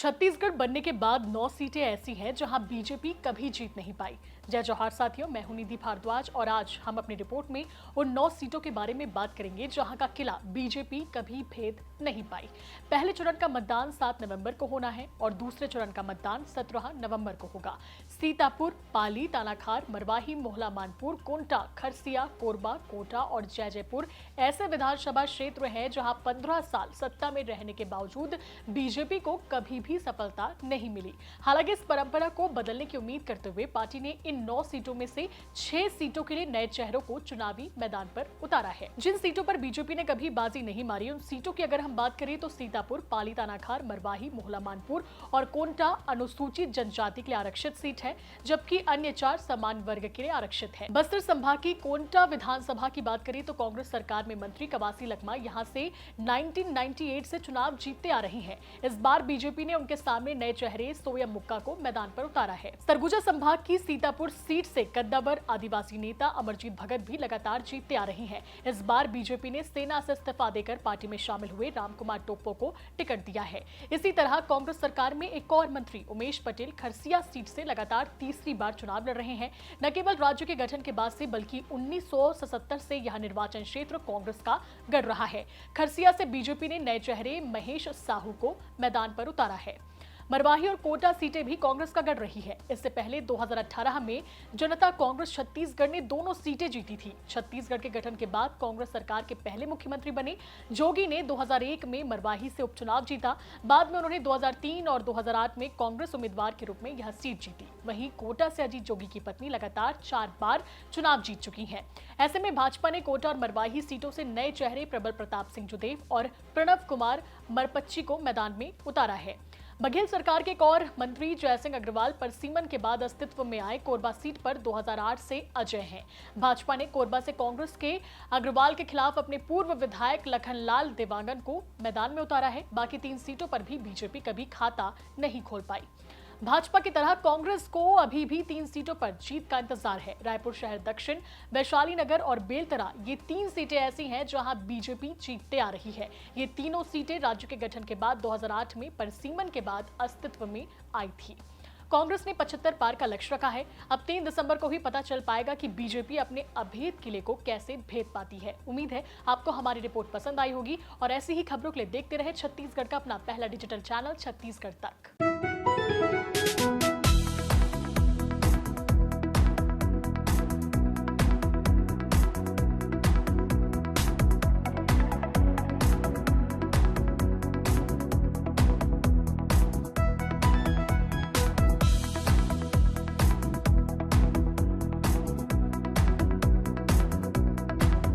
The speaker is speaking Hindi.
छत्तीसगढ़ बनने के बाद 9 सीटें ऐसी हैं जहां बीजेपी कभी जीत नहीं पाई। जय जोहार साथियों, मैं हूं निधि भारद्वाज और आज हम अपनी रिपोर्ट में उन 9 सीटों के बारे में बात करेंगे जहां का किला बीजेपी कभी भेद नहीं पाई। पहले चरण का मतदान 7 नवंबर को होना है और दूसरे चरण का मतदान 17 नवंबर को होगा। सीतापुर, पाली, तानाखार, मरवाही, मोहला मानपुर, कोंटा, खरसिया, कोरबा, कोटा और जयजयपुर ऐसे विधानसभा क्षेत्र हैं जहां 15 साल सत्ता में रहने के बावजूद बीजेपी को कभी भी सफलता नहीं मिली। हालांकि इस परंपरा को बदलने की उम्मीद करते हुए पार्टी ने इन 9 सीटों में से 6 सीटों के लिए नए चेहरों को चुनावी मैदान पर उतारा है। जिन सीटों पर बीजेपी ने कभी बाजी नहीं मारी, उन सीटों की अगर हम बात करें तो सीतापुर, पाली, तानाखार, मरवाही, मोहला मानपुर और कोंटा अनुसूचित जनजाति के लिए आरक्षित सीट है, जबकि अन्य 4 समान वर्ग के लिए आरक्षित है। बस्तर संभाग की कोंटा विधानसभा की बात करें तो कांग्रेस सरकार में मंत्री कवासी लखमा यहां से 1998 से चुनाव जीतते आ रही हैं। इस बार बीजेपी ने उनके सामने नए चेहरे सोयम मुक्का को मैदान पर उतारा है। सरगुजा संभाग की सीतापुर सीट से कद्दावर आदिवासी नेता अमरजीत भगत भी लगातार जीतते आ रही हैं। इस बार बीजेपी ने सेना से इस्तीफा देकर पार्टी में शामिल हुए रामकुमार टोप्पो को टिकट दिया है। इसी तरह कांग्रेस सरकार में एक और मंत्री उमेश पटेल खरसिया सीट से लगातार तीसरी बार चुनाव लड़ रहे हैं। न केवल राज्य के गठन के बाद से बल्कि 1977 से यह निर्वाचन क्षेत्र कांग्रेस का गढ़ रहा है। खरसिया से बीजेपी ने नए चेहरे महेश साहू को मैदान पर उतारा है। मरवाही और कोटा सीटें भी कांग्रेस का गढ़ रही है। इससे पहले 2018 में जनता कांग्रेस छत्तीसगढ़ ने दोनों सीटें जीती थी। छत्तीसगढ़ के गठन के बाद कांग्रेस सरकार के पहले मुख्यमंत्री बने जोगी ने 2001 में मरवाही से उपचुनाव जीता। बाद में उन्होंने 2003 और 2008 में कांग्रेस उम्मीदवार के रूप में यह सीट जीती। वहीं कोटा से अजीत जोगी की पत्नी लगातार 4 बार चुनाव जीत चुकी हैं। ऐसे में भाजपा ने कोटा और मरवाही सीटों से नए चेहरे प्रबल प्रताप सिंह जुदेव और प्रणव कुमार मरपच्ची को मैदान में उतारा है। बघेल सरकार के एक और मंत्री जयसिंह अग्रवाल परसीमन के बाद अस्तित्व में आए कोरबा सीट पर 2008 से अजय हैं। भाजपा ने कोरबा से कांग्रेस के अग्रवाल के खिलाफ अपने पूर्व विधायक लखनलाल देवांगन को मैदान में उतारा है। बाकी 3 सीटों पर भी बीजेपी कभी खाता नहीं खोल पाई। भाजपा की तरह कांग्रेस को अभी भी 3 सीटों पर जीत का इंतजार है। रायपुर शहर दक्षिण, वैशाली नगर और बेलतरा, ये 3 सीटें ऐसी हैं जहां बीजेपी जीतते आ रही है। ये तीनों सीटें राज्य के गठन के बाद 2008 में परसीमन के बाद अस्तित्व में आई थी। कांग्रेस ने 75 पार का लक्ष्य रखा है। अब 3 दिसंबर को ही पता चल पाएगा कि बीजेपी अपने अभेद किले को कैसे भेद पाती है। उम्मीद है आपको हमारी रिपोर्ट पसंद आई होगी और ऐसी ही खबरों के लिए देखते रहे छत्तीसगढ़ का अपना पहला डिजिटल चैनल छत्तीसगढ़ तक।